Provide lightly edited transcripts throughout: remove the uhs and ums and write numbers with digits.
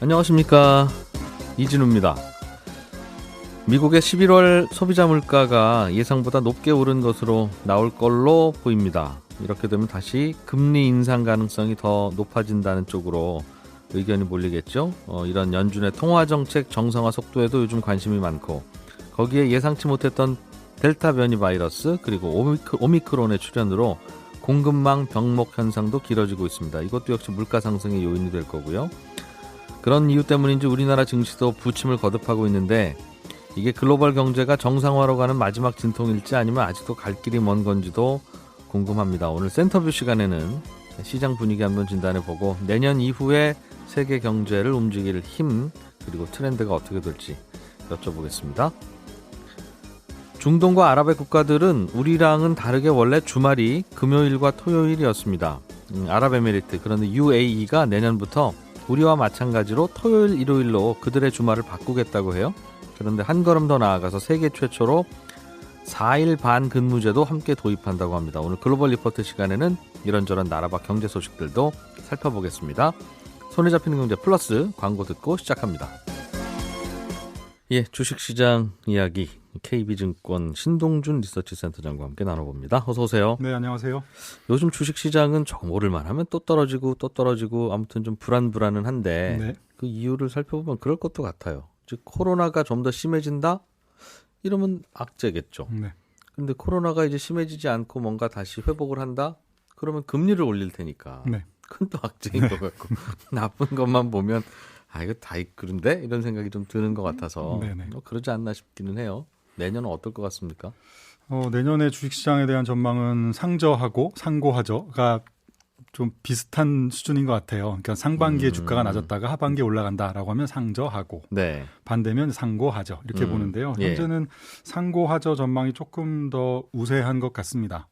안녕하십니까, 이진우입니다. 미국의 11월 소비자 물가가 예상보다 높게 오른 것으로 나올 걸로 보입니다. 이렇게 되면 다시 금리 인상 가능성이 더 높아진다는 쪽으로 의견이 몰리겠죠. 이런 연준의 통화정책 정상화 속도에도 요즘 관심이 많고, 거기에 예상치 못했던 델타 변이 바이러스 그리고 오미크론의 출현으로 공급망 병목 현상도 길어지고 있습니다. 이것도 역시 물가 상승의 요인이 될 거고요. 그런 이유 때문인지 우리나라 증시도 부침을 거듭하고 있는데, 이게 글로벌 경제가 정상화로 가는 마지막 진통일지 아니면 아직도 갈 길이 먼 건지도 궁금합니다. 오늘 센터뷰 시간에는 시장 분위기 한번 진단해보고 내년 이후에 세계 경제를 움직일 힘 그리고 트렌드가 어떻게 될지 여쭤보겠습니다. 중동과 아랍의 국가들은 우리랑은 다르게 원래 주말이 금요일과 토요일이었습니다. 아랍에미리트, 그런데 UAE가 내년부터 우리와 마찬가지로 토요일, 일요일로 그들의 주말을 바꾸겠다고 해요. 그런데 한 걸음 더 나아가서 세계 최초로 4일 반 근무제도 함께 도입한다고 합니다. 오늘 글로벌 리포트 시간에는 이런저런 나라 밖 경제 소식들도 살펴보겠습니다. 손에 잡히는 경제 플러스 광고 듣고 시작합니다. 예, 주식시장 이야기 KB증권 신동준 리서치센터장과 함께 나눠봅니다. 어서 오세요. 네, 안녕하세요. 요즘 주식시장은 조금 오를만 하면 또 떨어지고 아무튼 좀 불안은 한데, 네. 그 이유를 살펴보면 그럴 것도 같아요. 즉 코로나가 좀 더 심해진다? 이러면 악재겠죠. 네. 근데 코로나가 이제 심해지지 않고 뭔가 다시 회복을 한다? 그러면 금리를 올릴 테니까. 네. 그건 또 악재인 것 같고 나쁜 것만 보면 이거 다 그런데? 이런 생각이 좀 드는 것 같아서 그러지 않나 싶기는 해요. 내년은 어떨 것 같습니까? 내년에 주식시장에 대한 전망은 상저하고 상고하저가 좀 비슷한 수준인 것 같아요. 그러니까 상반기에 주가가 낮았다가 하반기에 올라간다라고 하면 상저하고, 네. 반대면 상고하저 이렇게 보는데요. 현재는 상고하저 전망이 조금 더 우세한 것 같습니다.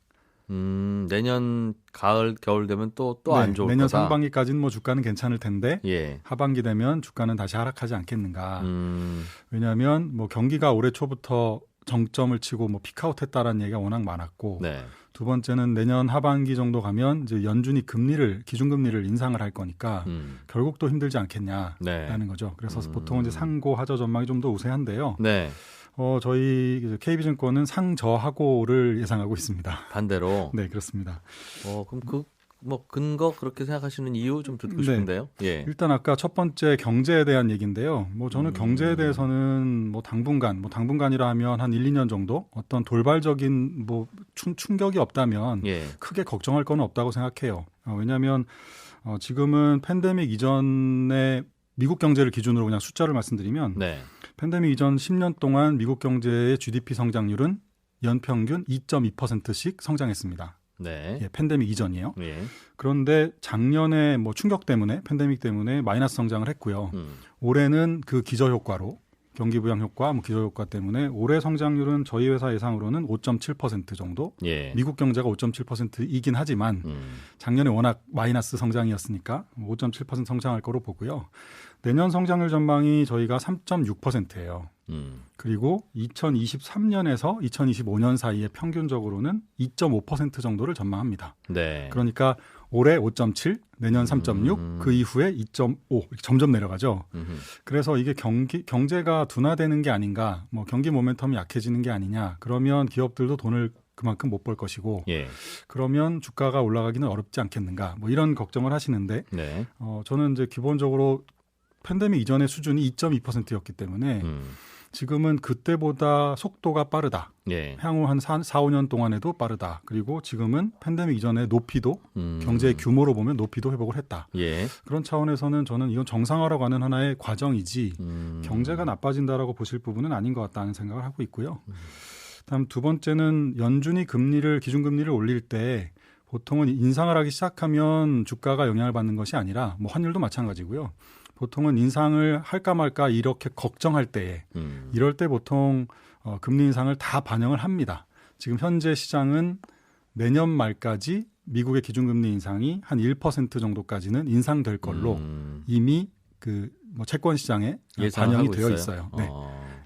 내년 가을 겨울 되면 또 안 좋을 내년 거다. 상반기까지는 뭐 주가는 괜찮을 텐데, 하반기 되면 주가는 다시 하락하지 않겠는가. 왜냐하면 뭐 경기가 올해 초부터 정점을 치고 뭐 피크아웃했다라는 얘기가 워낙 많았고, 두 번째는 내년 하반기 정도 가면 이제 연준이 기준금리를 인상을 할 거니까 결국 또 힘들지 않겠냐라는 거죠. 그래서 보통은 이제 상고하저 전망이 좀 더 우세한데요. 네. 저희 KB증권은 상저하고를 예상하고 있습니다. 반대로. 네, 그렇습니다. 그럼 근거 그렇게 생각하시는 이유 좀 듣고 싶은데요. 예. 일단 아까 첫 번째 경제에 대한 얘기인데요. 저는 경제에 대해서는 당분간이라 하면 한 1, 2년 정도 어떤 돌발적인 충격이 없다면 크게 걱정할 건 없다고 생각해요. 왜냐하면 지금은 팬데믹 이전에 미국 경제를 기준으로 그냥 숫자를 말씀드리면, 팬데믹 이전 10년 동안 미국 경제의 GDP 성장률은 연평균 2.2%씩 성장했습니다. 네. 팬데믹 이전이에요. 그런데 작년에 충격 때문에, 팬데믹 때문에 마이너스 성장을 했고요. 올해는 그 기저효과로, 경기 부양 효과, 기저효과 때문에 올해 성장률은 저희 회사 예상으로는 5.7% 정도. 미국 경제가 5.7%이긴 하지만 작년에 워낙 마이너스 성장이었으니까 5.7% 성장할 거로 보고요. 내년 성장률 전망이 저희가 3.6%예요. 그리고 2023년에서 2025년 사이에 평균적으로는 2.5% 정도를 전망합니다. 네. 그러니까 올해 5.7, 내년 3.6, 그 이후에 2.5 점점 내려가죠. 그래서 이게 경제가 둔화되는 게 아닌가, 경기 모멘텀이 약해지는 게 아니냐. 그러면 기업들도 돈을 그만큼 못 벌 것이고, 그러면 주가가 올라가기는 어렵지 않겠는가. 이런 걱정을 하시는데, 저는 이제 기본적으로 팬데믹 이전의 수준이 2.2%였기 때문에 지금은 그때보다 속도가 빠르다. 향후 한 4, 5년 동안에도 빠르다. 그리고 지금은 팬데믹 이전의 높이도 경제의 규모로 보면 높이도 회복을 했다. 그런 차원에서는 저는 이건 정상화로 가는 하나의 과정이지 경제가 나빠진다라고 보실 부분은 아닌 것 같다는 생각을 하고 있고요. 다음 두 번째는 연준이 기준금리를 올릴 때 보통은 인상을 하기 시작하면 주가가 영향을 받는 것이 아니라 환율도 마찬가지고요. 보통은 인상을 할까 말까 이렇게 걱정할 때에 이럴 때 보통 금리 인상을 다 반영을 합니다. 지금 현재 시장은 내년 말까지 미국의 기준금리 인상이 한 1% 정도까지는 인상될 걸로 이미 채권 시장에 반영이 되어 있어요. 네.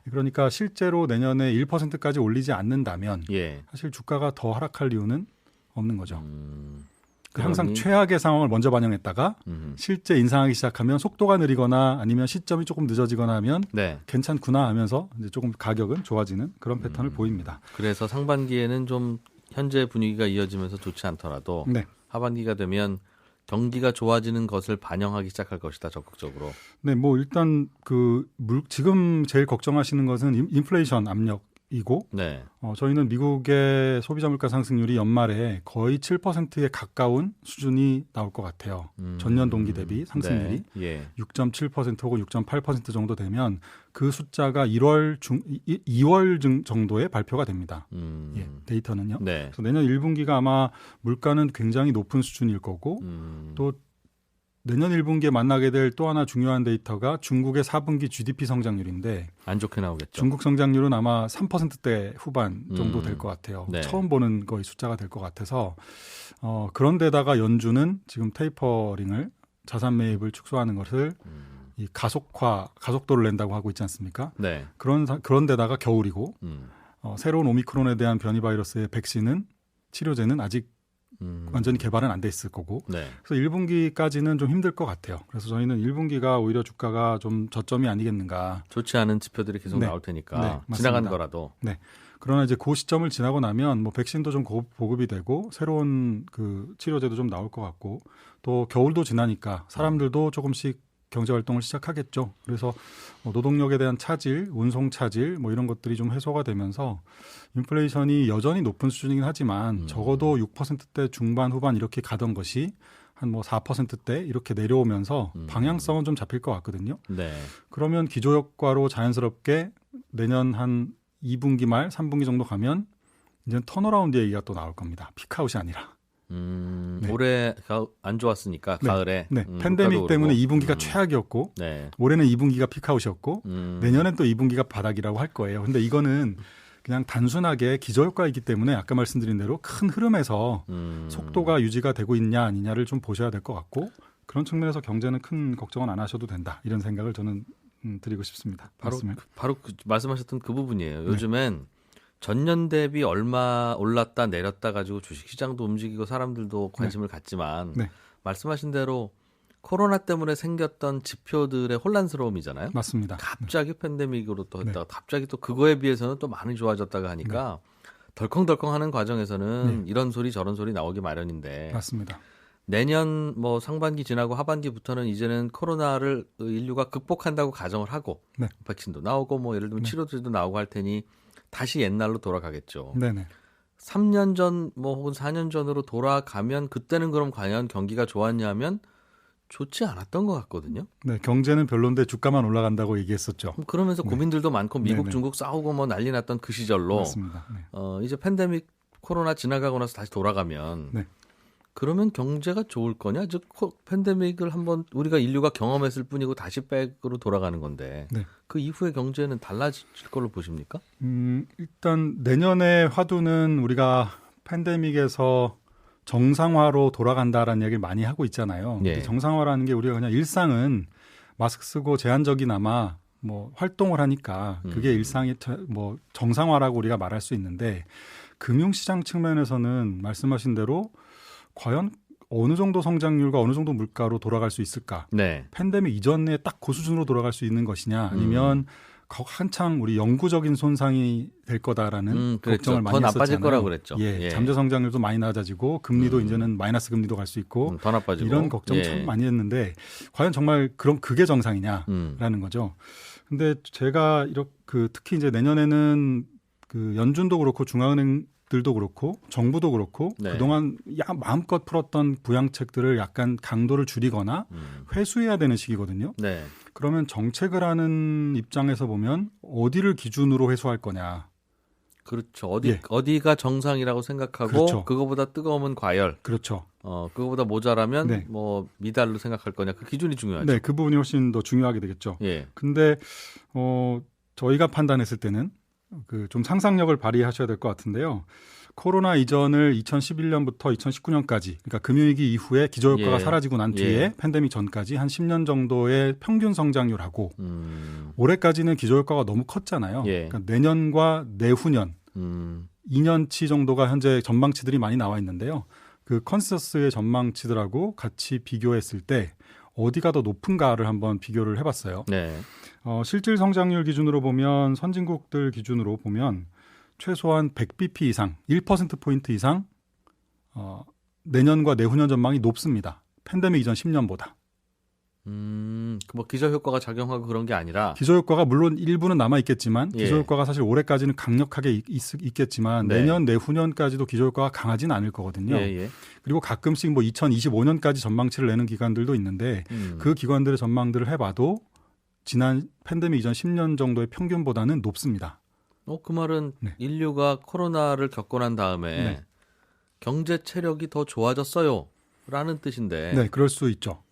그러니까 실제로 내년에 1%까지 올리지 않는다면 사실 주가가 더 하락할 이유는 없는 거죠. 항상 최악의 상황을 먼저 반영했다가 실제 인상하기 시작하면 속도가 느리거나 아니면 시점이 조금 늦어지거나 하면 네. 괜찮구나 하면서 이제 조금 가격은 좋아지는 그런 패턴을 보입니다. 그래서 상반기에는 좀 현재 분위기가 이어지면서 좋지 않더라도 네. 하반기가 되면 경기가 좋아지는 것을 반영하기 시작할 것이다, 적극적으로. 네, 뭐 일단 지금 제일 걱정하시는 것은 인플레이션 압력이고, 네. 저희는 미국의 소비자 물가 상승률이 연말에 거의 7%에 가까운 수준이 나올 것 같아요. 전년 동기 대비 상승률이 네. 예. 6.7% 혹은 6.8% 정도 되면 그 숫자가 2월 정도에 발표가 됩니다. 예, 데이터는요. 네. 그래서 내년 1분기가 아마 물가는 굉장히 높은 수준일 거고 또 내년 1분기에 만나게 될 또 하나 중요한 데이터가 중국의 4분기 GDP 성장률인데 안 좋게 나오겠죠. 중국 성장률은 아마 3%대 후반 정도 될 것 같아요. 네. 처음 보는 거의 숫자가 될 것 같아서 그런 데다가 연준은 지금 테이퍼링을 자산 매입을 축소하는 것을 이 가속도를 낸다고 하고 있지 않습니까? 네. 그런 데다가 겨울이고 새로운 오미크론에 대한 변이 바이러스의 백신은 치료제는 아직 완전히 개발은 안 돼 있을 거고 네. 그래서 1분기까지는 좀 힘들 것 같아요. 그래서 저희는 1분기가 오히려 주가가 좀 저점이 아니겠는가. 좋지 않은 지표들이 계속 네. 나올 테니까 네, 지나간더라도. 네. 그러나 이제 그 시점을 지나고 나면 뭐 백신도 좀 보급이 되고 새로운 그 치료제도 좀 나올 것 같고 또 겨울도 지나니까 사람들도 조금씩 경제 활동을 시작하겠죠. 그래서 노동력에 대한 차질, 운송 차질 뭐 이런 것들이 좀 해소가 되면서 인플레이션이 여전히 높은 수준이긴 하지만 적어도 6%대 중반 후반 이렇게 가던 것이 한 뭐 4%대 이렇게 내려오면서 방향성은 좀 잡힐 것 같거든요. 네. 그러면 기저효과로 자연스럽게 내년 한 2분기 말 3분기 정도 가면 이제 턴어라운드 얘기가 또 나올 겁니다. 피크아웃이 아니라. 네. 올해 안 좋았으니까 네. 가을에 네. 팬데믹 때문에 2분기가 최악이었고 네. 올해는 2분기가 피크아웃이었고 내년엔 또 2분기가 바닥이라고 할 거예요. 근데 이거는 그냥 단순하게 기저효과이기 때문에 아까 말씀드린 대로 큰 흐름에서 속도가 유지가 되고 있냐 아니냐를 좀 보셔야 될 것 같고 그런 측면에서 경제는 큰 걱정은 안 하셔도 된다. 이런 생각을 저는 드리고 싶습니다. 바로 말씀하셨던 그 부분이에요. 요즘엔 전년 대비 얼마 올랐다 내렸다 가지고 주식시장도 움직이고 사람들도 관심을 갖지만 말씀하신 대로 코로나 때문에 생겼던 지표들의 혼란스러움이잖아요. 맞습니다. 갑자기 팬데믹으로 또 했다가 갑자기 또 그거에 비해서는 또 많이 좋아졌다가 하니까 덜컹덜컹하는 과정에서는 이런 소리 저런 소리 나오기 마련인데 맞습니다. 내년 뭐 상반기 지나고 하반기부터는 이제는 코로나를 인류가 극복한다고 가정을 하고 백신도 나오고 뭐 예를 들면 치료제도 나오고 할 테니 다시 옛날로 돌아가겠죠. 네네. 3년 전 뭐 혹은 4년 전으로 돌아가면 그때는 그럼 과연 경기가 좋았냐면 좋지 않았던 것 같거든요. 네, 경제는 별론데 주가만 올라간다고 얘기했었죠. 그러면서 고민들도 많고 미국, 중국 싸우고 뭐 난리 났던 그 시절로 맞습니다. 이제 팬데믹 코로나 지나가고 나서 다시 돌아가면 그러면 경제가 좋을 거냐? 즉 팬데믹을 한번 우리가 인류가 경험했을 뿐이고 다시 백으로 돌아가는 건데 그 이후의 경제는 달라질 걸로 보십니까? 일단 내년의 화두는 우리가 팬데믹에서 정상화로 돌아간다라는 얘기를 많이 하고 있잖아요. 정상화라는 게 우리가 그냥 일상은 마스크 쓰고 제한적이나마 뭐 활동을 하니까 그게 일상이 뭐 정상화라고 우리가 말할 수 있는데 금융시장 측면에서는 말씀하신 대로 과연 어느 정도 성장률과 어느 정도 물가로 돌아갈 수 있을까? 팬데믹 이전에 딱 그 수준으로 돌아갈 수 있는 것이냐 아니면 한창 우리 영구적인 손상이 될 거다라는 걱정을 많이 했었잖아요. 더 나빠질 거라고 그랬죠. 잠재 성장률도 많이 낮아지고 금리도 이제는 마이너스 금리도 갈 수 있고 더 나빠지고 이런 걱정 참 많이 했는데 과연 정말 그럼 그게 정상이냐라는 거죠. 근데 제가 이렇게 특히 이제 내년에는 그 연준도 그렇고 중앙은행들도 그렇고 정부도 그렇고 그동안 마음껏 풀었던 부양책들을 약간 강도를 줄이거나 회수해야 되는 시기거든요. 그러면 정책을 하는 입장에서 보면 어디를 기준으로 회수할 거냐. 그렇죠. 어디가 정상이라고 생각하고 그거보다 뜨거우면 과열. 그렇죠. 그거보다 모자라면 뭐 미달로 생각할 거냐. 그 기준이 중요하죠. 네, 그 부분이 훨씬 더 중요하게 되겠죠. 근데 저희가 판단했을 때는 좀 상상력을 발휘하셔야 될 것 같은데요. 코로나 이전을 2011년부터 2019년까지 그러니까 금융위기 이후에 기저효과가 사라지고 난 뒤에 팬데믹 전까지 한 10년 정도의 평균 성장률하고 올해까지는 기저효과가 너무 컸잖아요. 그러니까 내년과 내후년 2년치 정도가 현재 전망치들이 많이 나와 있는데요. 그 컨센서스의 전망치들하고 같이 비교했을 때 어디가 더 높은가를 한번 비교를 해봤어요. 네. 실질 성장률 기준으로 보면 선진국들 기준으로 보면 최소한 100bp 이상, 1%포인트 이상 내년과 내후년 전망이 높습니다. 팬데믹 이전 10년보다. 뭐 기저효과가 작용하고 그런 게 아니라 기저효과가 물론 일부는 남아있겠지만 예. 기저효과가 사실 올해까지는 강력하게 있겠지만 네. 내년, 내후년까지도 기저효과가 강하지는 않을 거거든요. 예. 그리고 가끔씩 뭐 2025년까지 전망치를 내는 기관들도 있는데 그 기관들의 전망들을 해봐도 지난 팬데믹 이전 10년 정도의 평균보다는 높습니다. 그 말은 네. 인류가 코로나를 겪고 난 다음에 네. 경제 체력이 더 좋아졌어요 라는 뜻인데 네, 그럴 수 있죠.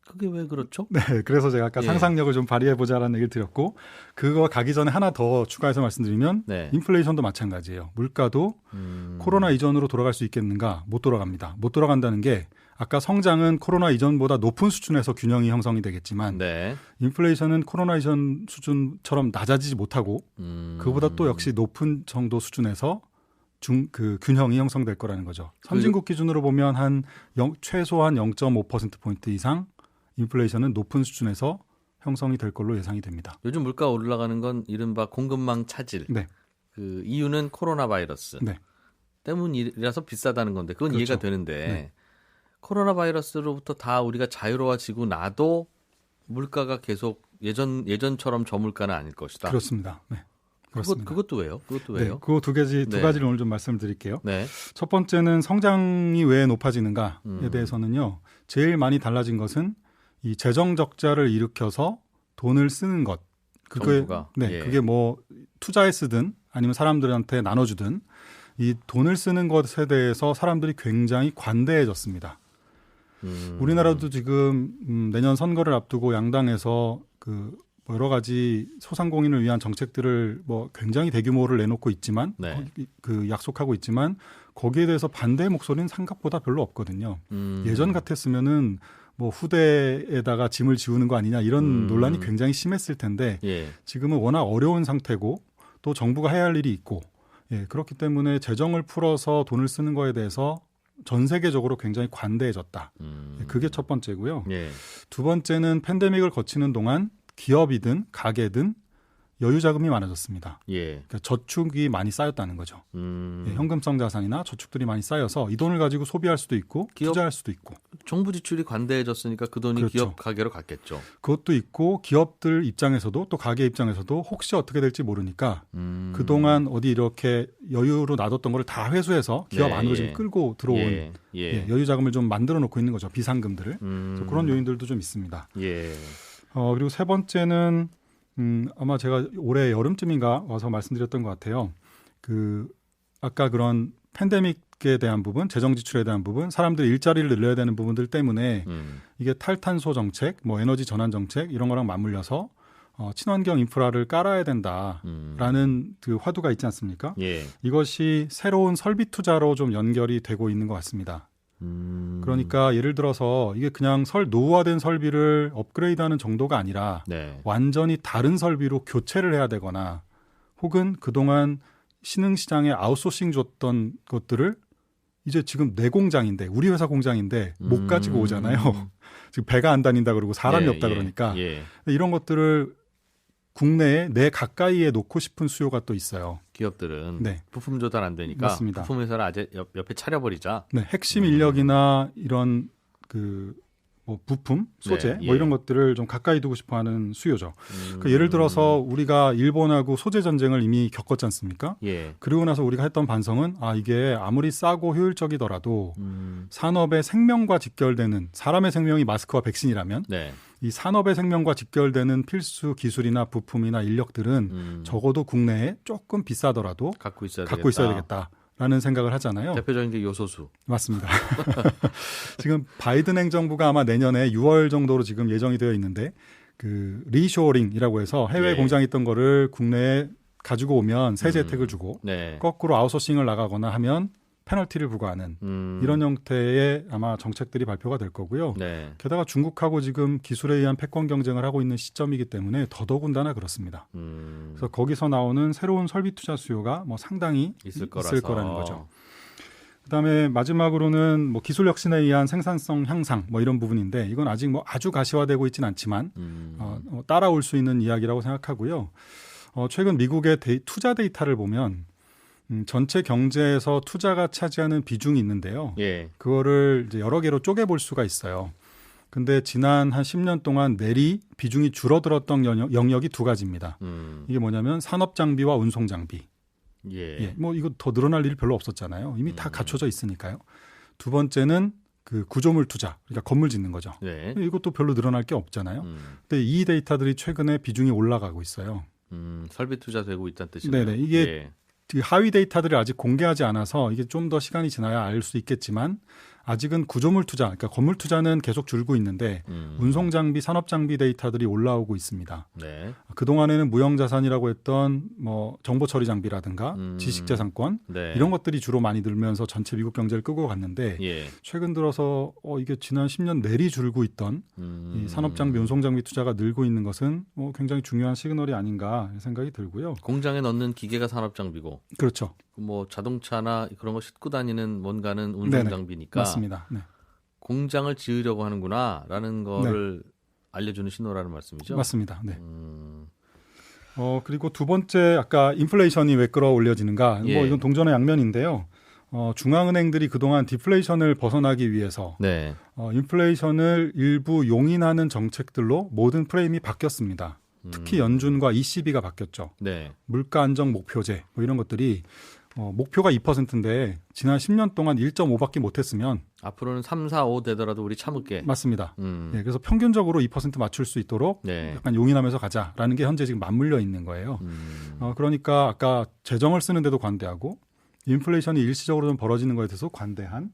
그게 왜 그렇죠? 네, 그래서 제가 아까 예. 상상력을 좀 발휘해보자라는 얘기를 드렸고 그거 가기 전에 하나 더 추가해서 말씀드리면 네. 인플레이션도 마찬가지예요. 물가도 코로나 이전으로 돌아갈 수 있겠는가? 못 돌아갑니다. 못 돌아간다는 게 아까 성장은 코로나 이전보다 높은 수준에서 균형이 형성이 되겠지만 네. 인플레이션은 코로나 이전 수준처럼 낮아지지 못하고 그보다 또 역시 높은 정도 수준에서 그 균형이 형성될 거라는 거죠. 선진국 기준으로 보면 최소한 0.5%포인트 이상 인플레이션은 높은 수준에서 형성이 될 걸로 예상이 됩니다. 요즘 물가 올라가는 건 이른바 공급망 차질. 네. 그 이유는 코로나 바이러스 네. 때문이라서 비싸다는 건데 그건 그렇죠. 이해가 되는데 네. 코로나 바이러스로부터 다 우리가 자유로워지고 나도 물가가 계속 예전처럼 저물가는 아닐 것이다. 그렇습니다. 네. 그렇습니다. 그것도 왜요? 그것도 왜요? 네, 그 두 가지를 오늘 좀 말씀을 드릴게요. 네. 첫 번째는 성장이 왜 높아지는가에 대해서는요. 제일 많이 달라진 것은 이 재정 적자를 일으켜서 돈을 쓰는 것. 정부가. 네, 예. 그게 뭐 투자에 쓰든 아니면 사람들한테 나눠주든 이 돈을 쓰는 것에 대해서 사람들이 굉장히 관대해졌습니다. 우리나라도 지금 내년 선거를 앞두고 양당에서 여러 가지 소상공인을 위한 정책들을 뭐 굉장히 대규모를 내놓고 있지만 네. 약속하고 있지만 거기에 대해서 반대의 목소리는 생각보다 별로 없거든요. 예전 같았으면은 뭐 후대에다가 짐을 지우는 거 아니냐 이런 논란이 굉장히 심했을 텐데 예. 지금은 워낙 어려운 상태고 또 정부가 해야 할 일이 있고 그렇기 때문에 재정을 풀어서 돈을 쓰는 거에 대해서 전 세계적으로 굉장히 관대해졌다. 그게 첫 번째고요. 예. 두 번째는 팬데믹을 거치는 동안 기업이든 가게든 여유 자금이 많아졌습니다. 예. 그러니까 저축이 많이 쌓였다는 거죠. 현금성 자산이나 저축들이 많이 쌓여서 이 돈을 가지고 소비할 수도 있고 투자할 수도 있고. 정부 지출이 관대해졌으니까 그 돈이 그렇죠. 기업 가게로 갔겠죠. 그것도 있고 기업들 입장에서도 또 가게 입장에서도 혹시 어떻게 될지 모르니까 그동안 어디 이렇게 여유로 놔뒀던 걸 다 회수해서 기업 네, 안으로 예. 지금 끌고 들어온 여유 자금을 좀 만들어 놓고 있는 거죠. 비상금들을. 그래서 그런 요인들도 좀 있습니다. 예. 그리고 세 번째는 아마 제가 올해 여름쯤인가 와서 말씀드렸던 것 같아요. 아까 그런 팬데믹에 대한 부분, 재정 지출에 대한 부분, 사람들이 일자리를 늘려야 되는 부분들 때문에 이게 탈탄소 정책, 뭐 에너지 전환 정책 이런 거랑 맞물려서 친환경 인프라를 깔아야 된다라는 그 화두가 있지 않습니까? 예. 이것이 새로운 설비 투자로 좀 연결이 되고 있는 것 같습니다. 그러니까 예를 들어서 이게 그냥 노후화된 설비를 업그레이드하는 정도가 아니라 네. 완전히 다른 설비로 교체를 해야 되거나 혹은 그동안 신흥시장에 아웃소싱 줬던 것들을 이제 지금 내 공장인데 우리 회사 공장인데 못 가지고 오잖아요. 지금 배가 안 다닌다 그러고 사람이 없다 그러니까 이런 것들을 국내에 내 가까이에 놓고 싶은 수요가 또 있어요. 기업들은 네. 부품 조달 안 되니까 맞습니다. 부품 회사를 아예 옆에 차려버리자. 네, 핵심 인력이나 이런 뭐 부품, 소재 네, 뭐 이런 것들을 좀 가까이 두고 싶어하는 수요죠. 그러니까 예를 들어서 우리가 일본하고 소재 전쟁을 이미 겪었지 않습니까? 예. 그리고 나서 우리가 했던 반성은 이게 아무리 싸고 효율적이더라도 산업의 생명과 직결되는 사람의 생명이 마스크와 백신이라면 네. 이 산업의 생명과 직결되는 필수 기술이나 부품이나 인력들은 적어도 국내에 조금 비싸더라도 갖고 있어야 되겠다라는 생각을 하잖아요. 대표적인 게 요소수. 맞습니다. 지금 바이든 행정부가 아마 내년에 6월 정도로 지금 예정이 되어 있는데 리쇼어링이라고 해서 해외 공장에 있던 거를 국내에 가지고 오면 세제 혜택을 주고 거꾸로 아웃소싱을 나가거나 하면 페널티를 부과하는 이런 형태의 아마 정책들이 발표가 될 거고요. 네. 게다가 중국하고 지금 기술에 의한 패권 경쟁을 하고 있는 시점이기 때문에 더더군다나 그렇습니다. 그래서 거기서 나오는 새로운 설비 투자 수요가 뭐 상당히 있을 거라는 거죠. 그다음에 마지막으로는 뭐 기술 혁신에 의한 생산성 향상 뭐 이런 부분인데 이건 아직 뭐 아주 가시화되고 있지는 않지만 따라올 수 있는 이야기라고 생각하고요. 최근 미국의 투자 데이터를 보면 전체 경제에서 투자가 차지하는 비중이 있는데요. 예. 그거를 이제 여러 개로 쪼개볼 수가 있어요. 근데 지난 한 10년 동안 내리 비중이 줄어들었던 영역이 두 가지입니다. 이게 뭐냐면 산업 장비와 운송 장비. 예. 뭐 이거 더 늘어날 일이 별로 없었잖아요. 이미 다 갖춰져 있으니까요. 두 번째는 그 구조물 투자, 그러니까 건물 짓는 거죠. 네. 이것도 별로 늘어날 게 없잖아요. 근데 이 데이터들이 최근에 비중이 올라가고 있어요. 설비 투자되고 있다는 뜻이네요. 네네. 이게 하위 데이터들이 아직 공개하지 않아서 이게 좀 더 시간이 지나야 알 수 있겠지만 아직은 구조물 투자, 그러니까 건물 투자는 계속 줄고 있는데 운송 장비, 산업 장비 데이터들이 올라오고 있습니다. 네. 그동안에는 무형 자산이라고 했던 뭐 정보 처리 장비라든가 지식 자산권 네. 이런 것들이 주로 많이 늘면서 전체 미국 경제를 끌고 갔는데 예. 최근 들어서 이게 지난 10년 내리 줄고 있던 이 산업 장비, 운송 장비 투자가 늘고 있는 것은 굉장히 중요한 시그널이 아닌가 생각이 들고요. 공장에 넣는 기계가 산업 장비고, 그렇죠. 뭐 자동차나 그런 거 싣고 다니는 뭔가는 운송 네네. 장비니까 맞습니다. 네. 공장을 지으려고 하는구나라는 거를 알려주는 신호라는 말씀이죠. 맞습니다. 네. 그리고 두 번째 아까 인플레이션이 왜 끌어올려지는가? 예. 뭐 이건 동전의 양면인데요. 중앙은행들이 그동안 디플레이션을 벗어나기 위해서 네. 인플레이션을 일부 용인하는 정책들로 모든 프레임이 바뀌었습니다. 특히 연준과 ECB가 바뀌었죠. 네. 물가 안정 목표제 뭐 이런 것들이 목표가 2%인데 지난 10년 동안 1.5밖에 못했으면 앞으로는 3, 4, 5 되더라도 우리 참을게. 맞습니다. 네, 그래서 평균적으로 2% 맞출 수 있도록 네. 약간 용인하면서 가자라는 게 현재 지금 맞물려 있는 거예요. 그러니까 아까 재정을 쓰는데도 관대하고 인플레이션이 일시적으로 좀 벌어지는 거에 대해서 관대한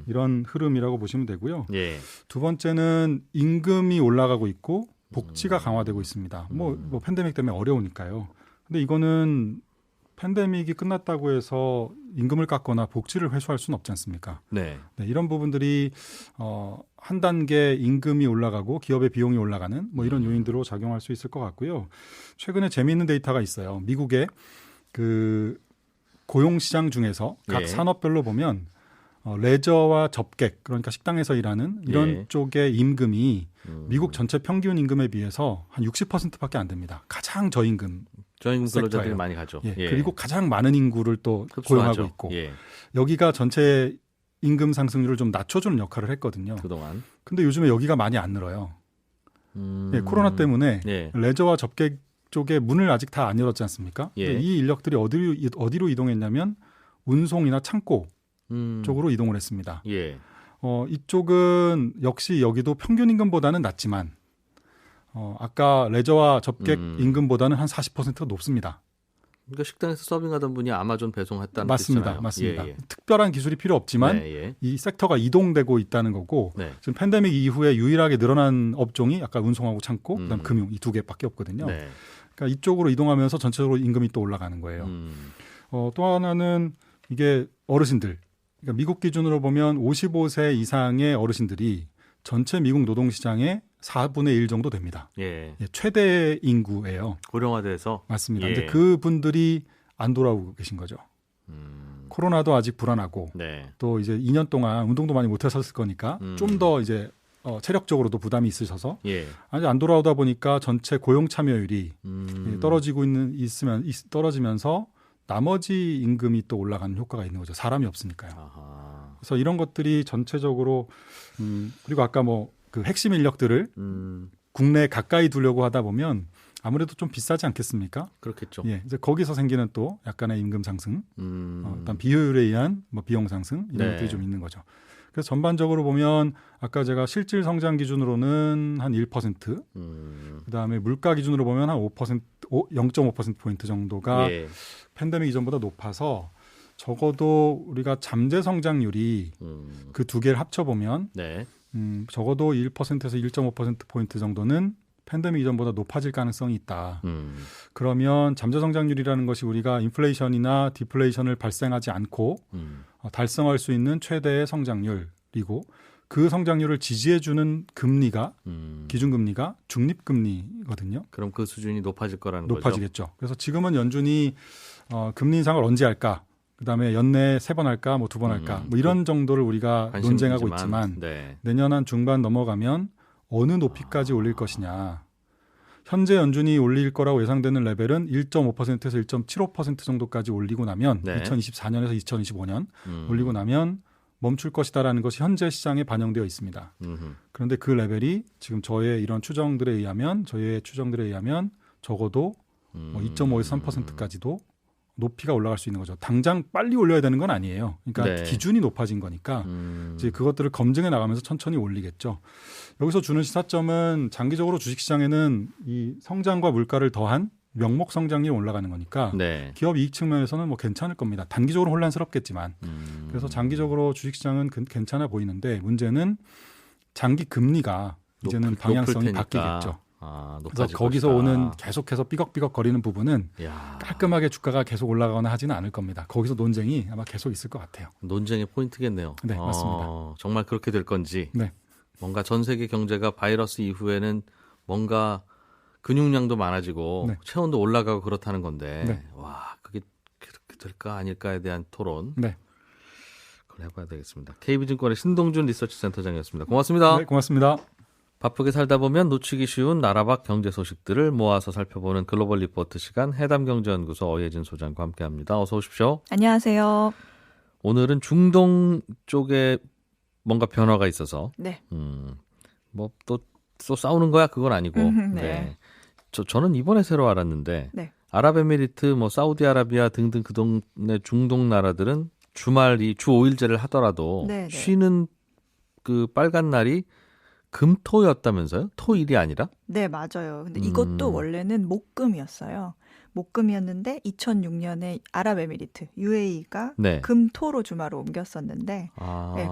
이런 흐름이라고 보시면 되고요. 예. 두 번째는 임금이 올라가고 있고 복지가 강화되고 있습니다. 뭐 팬데믹 때문에 어려우니까요. 근데 이거는 팬데믹이 끝났다고 해서 임금을 깎거나 복지를 회수할 수는 없지 않습니까? 네. 네, 이런 부분들이 한 단계 임금이 올라가고 기업의 비용이 올라가는 뭐 이런 요인들로 작용할 수 있을 것 같고요. 최근에 재미있는 데이터가 있어요. 미국의 그 고용 시장 중에서 각 예. 산업별로 산업별로 보면 레저와 접객, 그러니까 식당에서 일하는 이런 예. 쪽의 임금이 미국 전체 평균 임금에 비해서 한 60%밖에 안 됩니다. 가장 저임금. 저임금 근로자들이 섹터예요. 많이 가죠. 예. 예. 그리고 가장 많은 인구를 또 흡수하죠. 고용하고 있고 예. 여기가 전체 임금 상승률을 좀 낮춰주는 역할을 했거든요. 그동안. 근데 요즘에 여기가 많이 안 늘어요. 예, 코로나 때문에 예. 레저와 접객 쪽에 문을 아직 다 안 열었지 않습니까? 예. 근데 이 인력들이 어디로 이동했냐면 운송이나 창고 쪽으로 이동을 했습니다. 예. 이쪽은 역시 여기도 평균 임금보다는 낮지만 아까 레저와 접객 임금보다는 한 40%가 높습니다. 그러니까 식당에서 서빙하던 분이 아마존 배송했다는 맞습니다. 뜻이잖아요. 맞습니다. 예, 예. 특별한 기술이 필요 없지만 네, 예. 이 섹터가 이동되고 있다는 거고 네. 지금 팬데믹 이후에 유일하게 늘어난 업종이 아까 운송하고 창고, 그다음 금융 이 두 개밖에 없거든요. 네. 그러니까 이쪽으로 이동하면서 전체적으로 임금이 또 올라가는 거예요. 또 하나는 이게 어르신들. 그러니까 미국 기준으로 보면 55세 이상의 어르신들이 전체 미국 노동시장의 4분의 1 정도 됩니다. 예. 예, 최대 인구예요. 고령화돼서. 맞습니다. 예. 근데 그분들이 안 돌아오고 계신 거죠. 코로나도 아직 불안하고 네. 또 이제 2년 동안 운동도 많이 못 하셨을 거니까 좀 더 이제 체력적으로도 부담이 있으셔서 예. 아직 안 돌아오다 보니까 전체 고용 참여율이 떨어지고 떨어지면서 나머지 임금이 또 올라가는 효과가 있는 거죠. 사람이 없으니까요. 아하. 그래서 이런 것들이 전체적으로 그리고 아까 뭐 그 핵심 인력들을 국내에 가까이 두려고 하다 보면 아무래도 좀 비싸지 않겠습니까? 그렇겠죠. 예, 이제 거기서 생기는 또 약간의 임금 상승, 일단 비효율에 의한 뭐 비용 상승 이런 네. 것들이 좀 있는 거죠. 그래서 전반적으로 보면 아까 제가 실질 성장 기준으로는 한 1%, 그다음에 물가 기준으로 보면 한 5%, 0.5%포인트 정도가 예. 팬데믹 이전보다 높아서 적어도 우리가 잠재 성장률이 그 두 개를 합쳐보면 네. 적어도 1%에서 1.5%포인트 정도는 팬데믹 이전보다 높아질 가능성이 있다. 그러면 잠재 성장률이라는 것이 우리가 인플레이션이나 디플레이션을 발생하지 않고 달성할 수 있는 최대의 성장률이고 그 성장률을 지지해주는 금리가 기준금리가 중립금리거든요. 그럼 그 수준이 높아질 거라는 높아지겠죠. 그래서 지금은 연준이 금리 인상을 언제 할까? 그다음에 연내 3번 할까, 뭐 2번 할까, 뭐 이런 정도를 우리가 논쟁하고 있지만 네. 내년 한 중반 넘어가면 어느 높이까지 올릴 것이냐. 현재 연준이 올릴 거라고 예상되는 레벨은 1.5%에서 1.75% 정도까지 올리고 나면 2024년에서 2025년 올리고 나면 멈출 것이다라는 것이 현재 시장에 반영되어 있습니다. 그런데 그 레벨이 지금 저의 추정들에 의하면 적어도 뭐 2.5에서 3%까지도 높이가 올라갈 수 있는 거죠. 당장 빨리 올려야 되는 건 아니에요. 그러니까 기준이 높아진 거니까 이제 그것들을 검증해 나가면서 천천히 올리겠죠. 여기서 주는 시사점은 장기적으로 주식시장에는 이 성장과 물가를 더한 명목 성장률이 올라가는 거니까 기업 이익 측면에서는 뭐 괜찮을 겁니다. 단기적으로 혼란스럽겠지만. 그래서 장기적으로 주식시장은 괜찮아 보이는데 문제는 장기 금리가 이제는 방향성이 바뀌겠죠. 그래서 거기서 것이다. 오는 계속해서 삐걱삐걱 거리는 부분은 깔끔하게 주가가 계속 올라가거나 하지는 않을 겁니다. 거기서 논쟁이 아마 계속 있을 것 같아요. 논쟁의 포인트겠네요. 네, 맞습니다. 정말 그렇게 될 건지. 네. 뭔가 전 세계 경제가 바이러스 이후에는 뭔가 근육량도 많아지고 체온도 올라가고 그렇다는 건데 와 그게 그렇게 될까 아닐까에 대한 토론. 그걸 해봐야 되겠습니다. KB증권의 신동준 리서치센터장이었습니다. 고맙습니다. 네, 고맙습니다. 바쁘게 살다 보면 놓치기 쉬운 나라 밖 경제 소식들을 모아서 살펴보는 글로벌 리포트 시간 해담경제연구소 어예진 소장과 함께합니다. 어서 오십시오. 안녕하세요. 오늘은 중동 쪽에 뭔가 변화가 있어서 뭐 또 싸우는 거야 그건 아니고 저는 이번에 새로 알았는데 아랍에미리트, 뭐 사우디아라비아 등등 그 동네 중동 나라들은 주말이 주 5일제를 하더라도 쉬는 그 빨간 날이 금토였다면서요? 토일이 아니라? 네, 맞아요. 근데 이것도 원래는 목금이었어요. 목금이었는데 2006년에 아랍에미리트 UAE가 금토로 주말을 옮겼었는데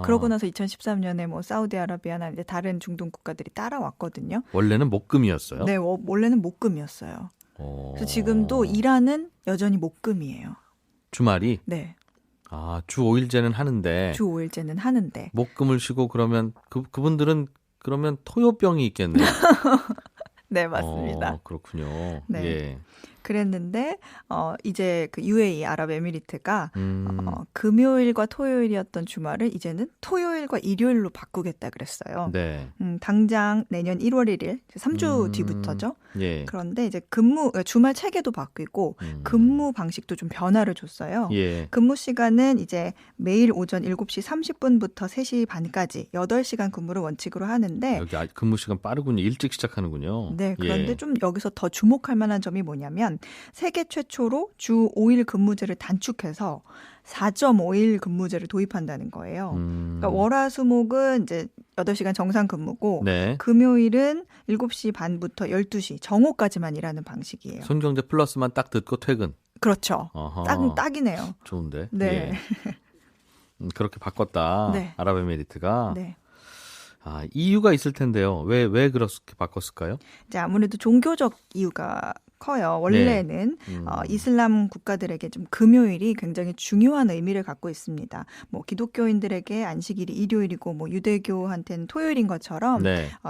그러고 나서 2013년에 뭐 사우디아라비아나 이제 다른 중동 국가들이 따라왔거든요. 원래는 목금이었어요? 네, 원래는 목금이었어요. 그래서 지금도 이란은 여전히 목금이에요. 주말이? 네. 주 5일제는 하는데. 주 5일제는 하는데. 목금을 쉬고 그러면 그분들은 그러면 토요병이 있겠네요. 네, 맞습니다. 그렇군요. 네. 예. 그랬는데 이제 그 UAE 아랍에미리트가 금요일과 토요일이었던 주말을 이제는 토요일과 일요일로 바꾸겠다 그랬어요. 당장 내년 1월 1일 3주 뒤부터죠. 그런데 이제 주말 체계도 바뀌고 근무 방식도 좀 변화를 줬어요. 근무 시간은 이제 매일 오전 7시 30분부터 3시 반까지 8시간 근무를 원칙으로 하는데 여기 근무 시간 빠르군요. 일찍 시작하는군요. 네, 그런데 좀 여기서 더 주목할 만한 점이 뭐냐면 세계 최초로 주 5일 근무제를 단축해서 4.5일 근무제를 도입한다는 거예요. 그러니까 월화수목은 이제 8시간 정상 근무고 금요일은 7시 반부터 12시 정오까지만 일하는 방식이에요. 손경제 플러스만 딱 듣고 퇴근. 그렇죠. 딱이네요. 좋은데. 네. 그렇게 바꿨다. 아랍에미리트가. 이유가 있을 텐데요. 왜 그렇게 바꿨을까요? 이제 아무래도 종교적 이유가 커요. 원래는 이슬람 국가들에게 좀 금요일이 굉장히 중요한 의미를 갖고 있습니다. 뭐 기독교인들에게 안식일이 일요일이고 뭐 유대교한테는 토요일인 것처럼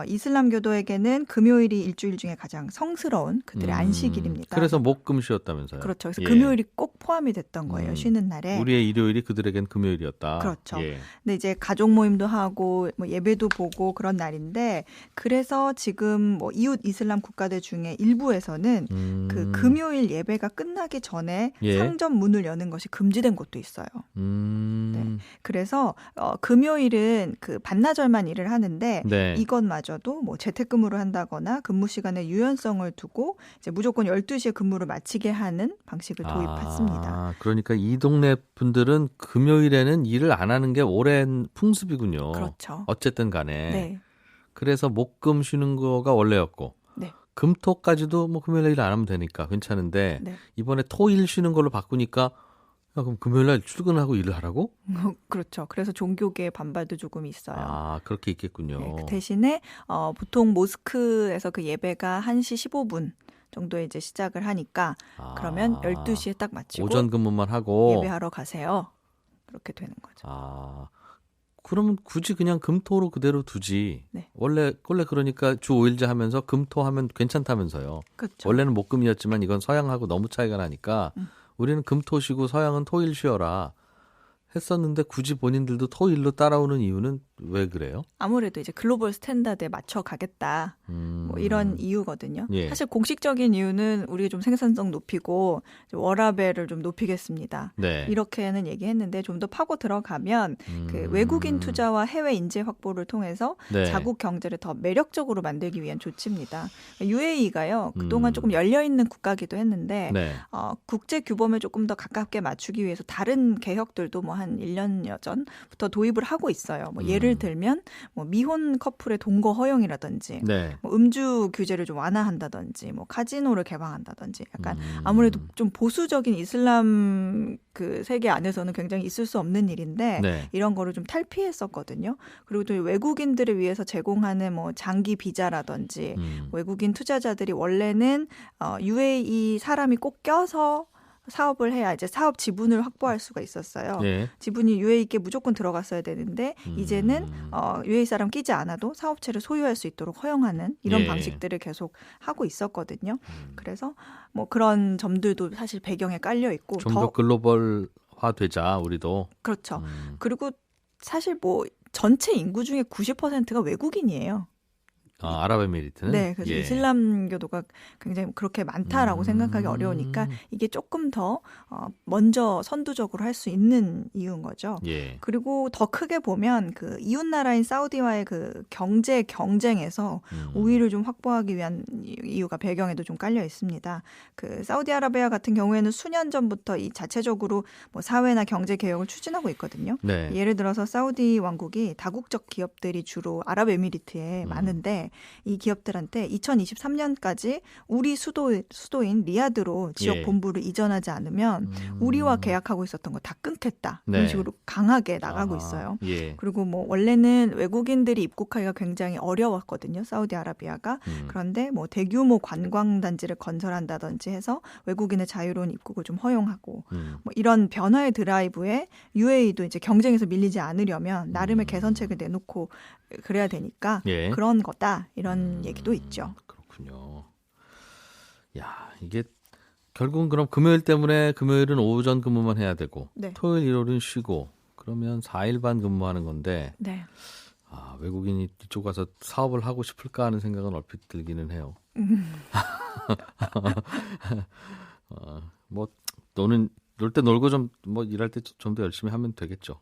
이슬람교도에게는 금요일이 일주일 중에 가장 성스러운 그들의 안식일입니다. 그래서 목금 쉬었다면서요. 그렇죠. 그래서 금요일이 꼭 포함이 됐던 거예요. 쉬는 날에. 우리의 일요일이 그들에겐 금요일이었다. 그렇죠. 근데 이제 가족 모임도 하고 뭐 예배도 보고 그런 날인데 그래서 지금 뭐 이웃 이슬람 국가들 중에 일부에서는 그 금요일 예배가 끝나기 전에 상점 문을 여는 것이 금지된 곳도 있어요. 그래서 금요일은 그 반나절만 일을 하는데 이것마저도 뭐 재택근무를 한다거나 근무 시간의 유연성을 두고 이제 무조건 12시에 근무를 마치게 하는 방식을 도입했습니다. 그러니까 이 동네 분들은 금요일에는 일을 안 하는 게 오랜 풍습이군요. 그렇죠. 어쨌든 간에. 그래서 목금 쉬는 거가 원래였고 금토까지도 뭐 금요일에 일 안 하면 되니까 괜찮은데 이번에 토일 쉬는 걸로 바꾸니까 그럼 금요일날 출근하고 일을 하라고? 그렇죠. 그래서 종교계의 반발도 조금 있어요. 그렇게 있겠군요. 그 대신에 보통 모스크에서 그 예배가 1시 15분 정도에 이제 시작을 하니까 그러면 12시에 딱 마치고 오전 근무만 하고 예배하러 가세요. 그렇게 되는 거죠. 그러면 굳이 그냥 금토로 그대로 두지. 원래 그러니까 주 5일제 하면서 금토 하면 괜찮다면서요. 그렇죠. 원래는 목금이었지만 이건 서양하고 너무 차이가 나니까 우리는 금토 쉬고 서양은 토일 쉬어라 했었는데 굳이 본인들도 토일로 따라오는 이유는 왜 그래요? 아무래도 이제 글로벌 스탠다드에 맞춰 가겠다. 뭐 이런 이유거든요. 예. 사실 공식적인 이유는 우리가 좀 생산성 높이고 워라밸을 좀 높이겠습니다. 네. 이렇게는 얘기했는데 좀 더 파고 들어가면 그 외국인 투자와 해외 인재 확보를 통해서 네. 자국 경제를 더 매력적으로 만들기 위한 조치입니다. UAE가요. 그동안 조금 열려있는 국가기도 했는데 네. 국제 규범에 조금 더 가깝게 맞추기 위해서 다른 개혁들도 뭐 한 1년여 전부터 도입을 하고 있어요. 뭐 예를 들면 뭐 미혼 커플의 동거 허용이라든지 네. 뭐 음주 규제를 좀 완화한다든지 뭐 카지노를 개방한다든지 약간 아무래도 좀 보수적인 이슬람 그 세계 안에서는 굉장히 있을 수 없는 일인데 네. 이런 거를 좀 탈피했었거든요. 그리고 또 외국인들을 위해서 제공하는 뭐 장기 비자라든지 외국인 투자자들이 원래는 UAE 사람이 꼭 껴서 사업을 해야 이제 사업 지분을 확보할 수가 있었어요. 예. 지분이 UAE께 무조건 들어갔어야 되는데 이제는 UAE 사람 끼지 않아도 사업체를 소유할 수 있도록 허용하는 이런 예. 방식들을 계속 하고 있었거든요. 그래서 뭐 그런 점들도 사실 배경에 깔려 있고 좀 더 글로벌화 되자 우리도. 그렇죠. 그리고 사실 뭐 전체 인구 중에 90%가 외국인이에요. 아랍에미리트는? 네, 그래서 예. 이슬람교도가 굉장히 그렇게 많다라고 생각하기 어려우니까 이게 조금 더 먼저 선두적으로 할 수 있는 이유인 거죠. 예. 그리고 더 크게 보면 그 이웃 나라인 사우디와의 그 경제 경쟁에서 우위를 좀 확보하기 위한 이유가 배경에도 좀 깔려 있습니다. 그 사우디아라비아 같은 경우에는 수년 전부터 이 자체적으로 뭐 사회나 경제 개혁을 추진하고 있거든요. 네. 예를 들어서 사우디 왕국이 다국적 기업들이 주로 아랍에미리트에 많은데 이 기업들한테 2023년까지 우리 수도인 리야드로 지역 예. 본부를 이전하지 않으면 우리와 계약하고 있었던 거 다 끊겠다. 네. 이런 식으로 강하게 나가고 있어요. 예. 그리고 뭐 원래는 외국인들이 입국하기가 굉장히 어려웠거든요. 사우디아라비아가. 그런데 뭐 대규모 관광단지를 건설한다든지 해서 외국인의 자유로운 입국을 좀 허용하고 뭐 이런 변화의 드라이브에 UAE도 이제 경쟁에서 밀리지 않으려면 나름의 개선책을 내놓고 그래야 되니까 예. 그런 거다. 이런 얘기도 있죠. 그렇군요. 야, 이게 결국은 그럼 금요일 때문에 금요일은 오전 근무만 해야 되고 네. 토요일 일요일은 쉬고 그러면 4일 반 근무하는 건데 네. 외국인이 이쪽 가서 사업을 하고 싶을까 하는 생각은 얼핏 들기는 해요. 뭐 너는 놀 때 놀고 좀 뭐 일할 때 좀 더 열심히 하면 되겠죠.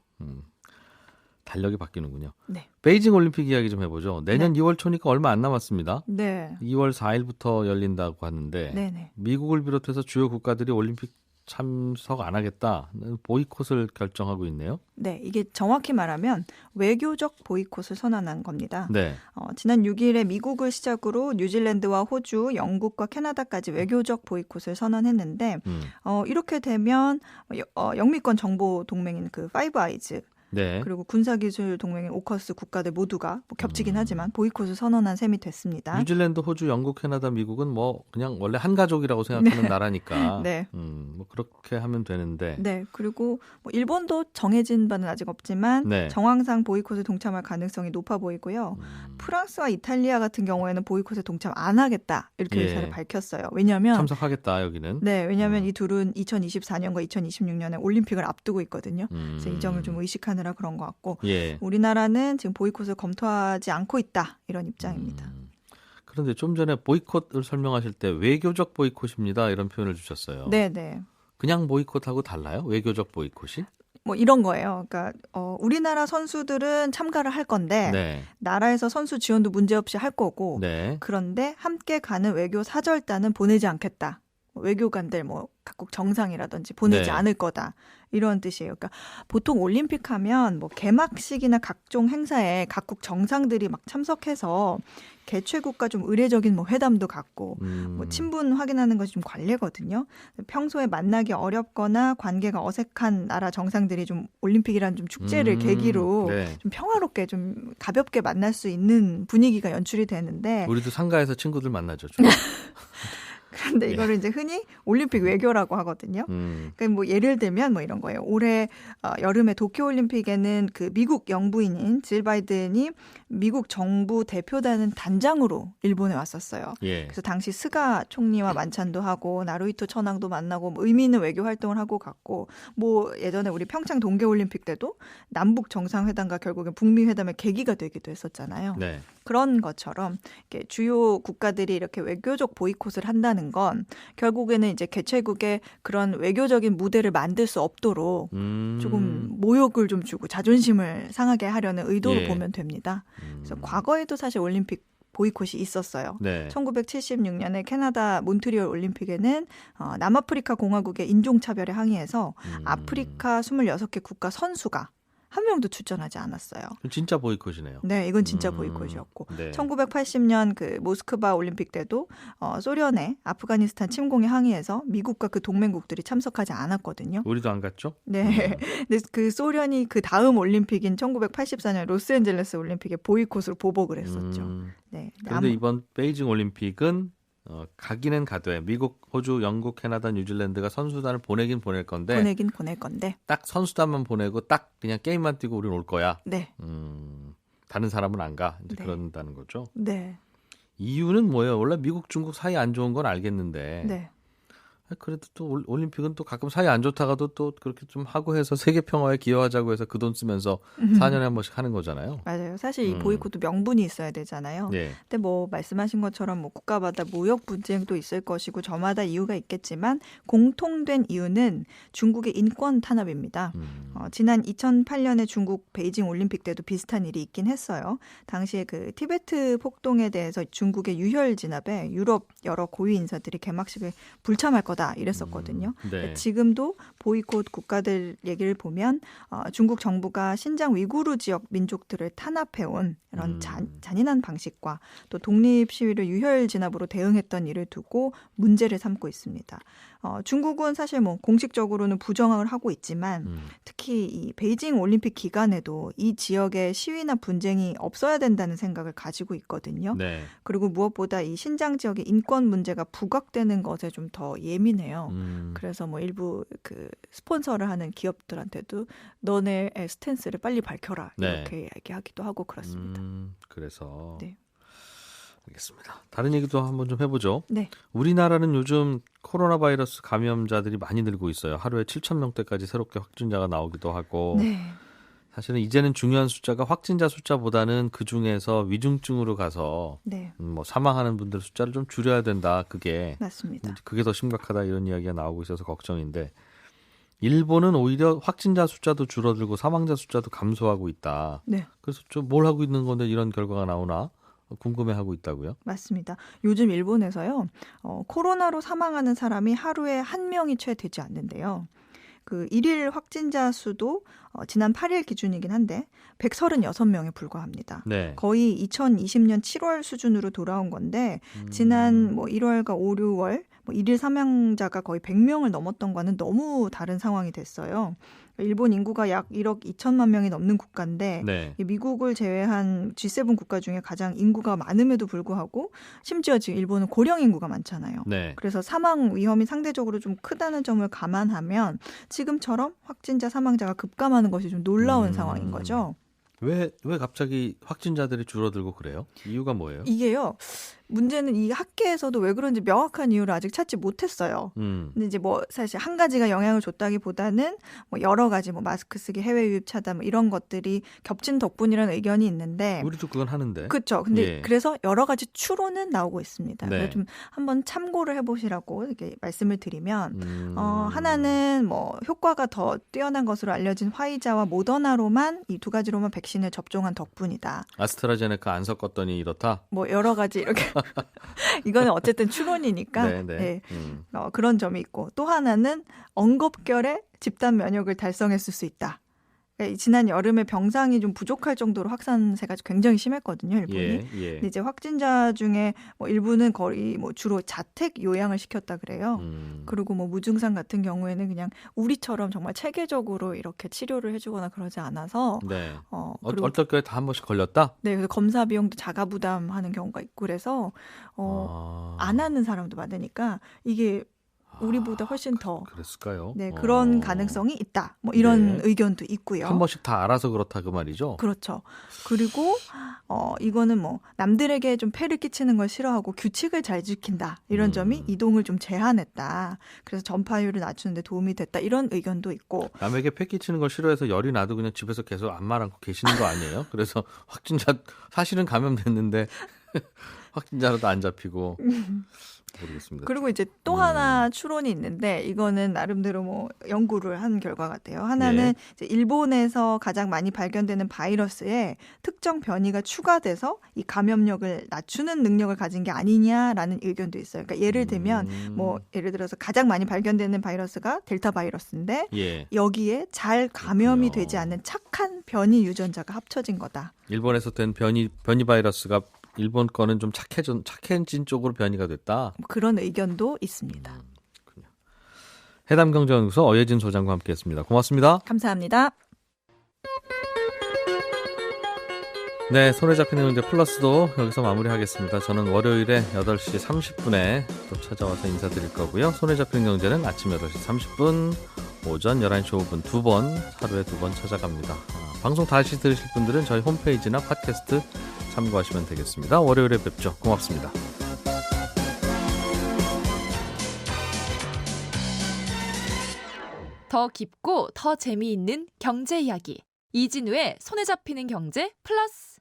달력이 바뀌는군요. 네. 베이징 올림픽 이야기 좀 해보죠. 내년 네. 2월 초니까 얼마 안 남았습니다. 네. 2월 4일부터 열린다고 하는데 네네. 미국을 비롯해서 주요 국가들이 올림픽 참석 안 하겠다. 보이콧을 결정하고 있네요. 네, 이게 정확히 말하면 외교적 보이콧을 선언한 겁니다. 네. 지난 6일에 미국을 시작으로 뉴질랜드와 호주, 영국과 캐나다까지 외교적 보이콧을 선언했는데 이렇게 되면 영미권 정보 동맹인 그 파이브 아이즈 네. 그리고 군사기술 동맹인 오커스 국가들 모두가 뭐 겹치긴 하지만 보이콧을 선언한 셈이 됐습니다. 뉴질랜드, 호주, 영국, 캐나다, 미국은 뭐 그냥 원래 한 가족이라고 생각하는 네. 나라니까. 네. 뭐 그렇게 하면 되는데. 네. 그리고 뭐 일본도 정해진 바는 아직 없지만 네. 정황상 보이콧에 동참할 가능성이 높아 보이고요. 프랑스와 이탈리아 같은 경우에는 보이콧에 동참 안 하겠다 이렇게 의사를 밝혔어요. 왜냐하면 참석하겠다 여기는. 네, 왜냐하면 이 둘은 2024년과 2026년에 올림픽을 앞두고 있거든요. 그래서 이 점을 좀 의식하느라 그런 것 같고 예. 우리나라는 지금 보이콧을 검토하지 않고 있다 이런 입장입니다. 그런데 좀 전에 보이콧을 설명하실 때 외교적 보이콧입니다 이런 표현을 주셨어요. 네, 네. 그냥 보이콧하고 달라요? 외교적 보이콧이? 뭐 이런 거예요. 그러니까 우리나라 선수들은 참가를 할 건데 네. 나라에서 선수 지원도 문제없이 할 거고 네. 그런데 함께 가는 외교 사절단은 보내지 않겠다. 외교관들 뭐 각국 정상이라든지 보내지 네. 않을 거다. 이런 뜻이에요. 그러니까 보통 올림픽 하면 뭐 개막식이나 각종 행사에 각국 정상들이 막 참석해서 개최국과 좀 의례적인 뭐 회담도 갖고 뭐 친분 확인하는 것이 좀 관례거든요. 평소에 만나기 어렵거나 관계가 어색한 나라 정상들이 좀 올림픽이라는 좀 축제를 계기로 네. 좀 평화롭게 좀 가볍게 만날 수 있는 분위기가 연출이 되는데 우리도 상가에서 친구들 만나죠. 주로. 근데 이거를 이제 흔히 올림픽 외교라고 하거든요. 그러니까 뭐 예를 들면 뭐 이런 거예요. 올해 여름에 도쿄올림픽에는 그 미국 영부인인 질 바이든이 미국 정부 대표단은 단장으로 일본에 왔었어요. 예. 그래서 당시 스가 총리와 만찬도 하고 나루히토 천황도 만나고 뭐 의미 있는 외교 활동을 하고 갔고 뭐 예전에 우리 평창 동계올림픽 때도 남북 정상회담과 결국엔 북미 회담의 계기가 되기도 했었잖아요. 네. 그런 것처럼 이렇게 주요 국가들이 이렇게 외교적 보이콧을 한다는 건 결국에는 이제 개최국에 그런 외교적인 무대를 만들 수 없도록 조금 모욕을 좀 주고 자존심을 상하게 하려는 의도로 보면 됩니다. 그래서 과거에도 사실 올림픽 보이콧이 있었어요. 네. 1976년에 캐나다 몬트리올 올림픽에는 남아프리카 공화국의 인종차별에 항의해서 아프리카 26개 국가 선수가 한 명도 출전하지 않았어요. 진짜 보이콧이네요. 네, 이건 진짜 보이콧이었고. 네. 1980년 그 모스크바 올림픽 때도 소련의 아프가니스탄 침공에 항의해서 미국과 그 동맹국들이 참석하지 않았거든요. 우리도 안 갔죠? 네. 근데 그 소련이 그 다음 올림픽인 1984년 로스앤젤레스 올림픽에 보이콧으로 보복을 했었죠. 네. 그런데 이번 베이징 올림픽은 가기는 가되 미국, 호주, 영국, 캐나다, 뉴질랜드가 선수단을 보내긴 보낼 건데 딱 선수단만 보내고 딱 그냥 게임만 뛰고 우리는 올 거야. 네. 다른 사람은 안 가. 이제 네. 그런다는 거죠. 네. 이유는 뭐예요? 원래 미국, 중국 사이 안 좋은 건 알겠는데 네. 그래도 또 올림픽은 또 가끔 사이 안 좋다가도 또 그렇게 좀 하고 해서 세계 평화에 기여하자고 해서 그 돈 쓰면서 4년에 한 번씩 하는 거잖아요. 맞아요. 사실 이 보이콧도 명분이 있어야 되잖아요. 네. 근데 뭐 말씀하신 것처럼 뭐 국가마다 무역 분쟁도 있을 것이고 저마다 이유가 있겠지만 공통된 이유는 중국의 인권 탄압입니다. 지난 2008년에 중국 베이징 올림픽 때도 비슷한 일이 있긴 했어요. 당시에 그 티베트 폭동에 대해서 중국의 유혈 진압에 유럽 여러 고위 인사들이 개막식을 불참할 것 이랬었거든요. 네. 지금도 보이콧 국가들 얘기를 보면 중국 정부가 신장 위구르 지역 민족들을 탄압해온 이런 잔인한 방식과 또 독립 시위를 유혈 진압으로 대응했던 일을 두고 문제를 삼고 있습니다. 중국은 사실 뭐 공식적으로는 부정을 하고 있지만 특히 이 베이징 올림픽 기간에도 이 지역의 시위나 분쟁이 없어야 된다는 생각을 가지고 있거든요. 네. 그리고 무엇보다 이 신장 지역의 인권 문제가 부각되는 것에 좀 더 예민해요. 그래서 뭐 일부 그 스폰서를 하는 기업들한테도 너네의 스탠스를 빨리 밝혀라 이렇게 네. 얘기하기도 하고 그렇습니다. 그래서 네. 알겠습니다. 다른 얘기도 한번 좀 해보죠. 네. 우리나라는 요즘 코로나 바이러스 감염자들이 많이 늘고 있어요. 하루에 7,000명대까지 새롭게 확진자가 나오기도 하고 네. 사실은 이제는 중요한 숫자가 확진자 숫자보다는 그중에서 위중증으로 가서 네. 뭐 사망하는 분들 숫자를 좀 줄여야 된다. 맞습니다. 그게 더 심각하다 이런 이야기가 나오고 있어서 걱정인데 일본은 오히려 확진자 숫자도 줄어들고 사망자 숫자도 감소하고 있다. 네. 그래서 좀 뭘 하고 있는 건데 이런 결과가 나오나 궁금해하고 있다고요? 맞습니다. 요즘 일본에서요. 코로나로 사망하는 사람이 하루에 1명이 채 되지 않는데요. 그 일일 확진자 수도 지난 8일 기준이긴 한데 136명에 불과합니다. 네. 거의 2020년 7월 수준으로 돌아온 건데 지난 뭐 1월과 5, 6월 뭐 일일 사망자가 거의 100명을 넘었던 거는 너무 다른 상황이 됐어요. 일본 인구가 약 1억 2천만 명이 넘는 국가인데 네. 미국을 제외한 G7 국가 중에 가장 인구가 많음에도 불구하고 심지어 지금 일본은 고령 인구가 많잖아요. 네. 그래서 사망 위험이 상대적으로 좀 크다는 점을 감안하면 지금처럼 확진자 사망자가 급감하는 것이 좀 놀라운 상황인 거죠. 왜 갑자기 확진자들이 줄어들고 그래요? 이유가 뭐예요? 이게요. 문제는 이 학계에서도 왜 그런지 명확한 이유를 아직 찾지 못했어요. 근데 이제 뭐 사실 한 가지가 영향을 줬다기보다는 뭐 여러 가지 뭐 마스크 쓰기, 해외 유입 차단 뭐 이런 것들이 겹친 덕분이라는 의견이 있는데 우리도 그건 하는데. 그렇죠. 근데 그래서 여러 가지 추론은 나오고 있습니다. 네. 좀 한번 참고를 해보시라고 이렇게 말씀을 드리면 하나는 뭐 효과가 더 뛰어난 것으로 알려진 화이자와 모더나로만 이 두 가지로만 백신을 접종한 덕분이다. 아스트라제네카 안 섞었더니 이렇다? 뭐 여러 가지 이렇게 이거는 어쨌든 추론이니까 네. 그런 점이 있고 또 하나는 엉겁결에 집단 면역을 달성했을 수 있다. 지난 여름에 병상이 좀 부족할 정도로 확산세가 굉장히 심했거든요, 일본이. 근데 이제 확진자 중에 뭐 일부는 거의 뭐 주로 자택 요양을 시켰다 그래요. 그리고 뭐 무증상 같은 경우에는 그냥 우리처럼 정말 체계적으로 이렇게 치료를 해주거나 그러지 않아서. 네. 어떨 거에 다 한 번씩 걸렸다? 네, 그래서 검사 비용도 자가 부담하는 경우가 있고 그래서 안 하는 사람도 많으니까 이게 우리보다 훨씬 더 그랬을까요? 네, 그런 가능성이 있다. 뭐 이런 의견도 있고요. 한 번씩 다 알아서 그렇다 그 말이죠. 그렇죠. 그리고 이거는 뭐 남들에게 좀 폐를 끼치는 걸 싫어하고 규칙을 잘 지킨다. 이런 점이 이동을 좀 제한했다. 그래서 전파율을 낮추는 데 도움이 됐다. 이런 의견도 있고. 남에게 폐 끼치는 걸 싫어해서 열이 나도 그냥 집에서 계속 안마 안고 계시는 거 아니에요? 그래서 확진자 사실은 감염됐는데 확진자로도 안 잡히고. 모르겠습니다. 그리고 이제 또 하나 추론이 있는데 이거는 나름대로 뭐 연구를 한 결과 같아요. 하나는 이제 일본에서 가장 많이 발견되는 바이러스에 특정 변이가 추가돼서 이 감염력을 낮추는 능력을 가진 게 아니냐라는 의견도 있어요. 그러니까 예를 들면 뭐 예를 들어서 가장 많이 발견되는 바이러스가 델타 바이러스인데 여기에 잘 감염이 되지 않는 착한 변이 유전자가 합쳐진 거다. 일본에서 된 변이 바이러스가 일본 거는 좀 착해진 쪽으로 변이가 됐다. 그런 의견도 있습니다. 해담경제연구소 어예진 소장과 함께했습니다. 고맙습니다. 감사합니다. 네, 손에 잡히는 경제 플러스도 여기서 마무리하겠습니다. 저는 월요일에 8시 30분에 또 찾아와서 인사드릴 거고요. 손에 잡히는 경제는 아침 8시 30분, 오전 11시 5분 2번, 하루에 2번 찾아갑니다. 방송 다시 들으실 분들은 저희 홈페이지나 팟캐스트 참고하시면 되겠습니다. 월요일에 뵙죠. 고맙습니다. 더 깊고 더 재미있는 경제 이야기. 이진우의 손에 잡히는 경제 플러스.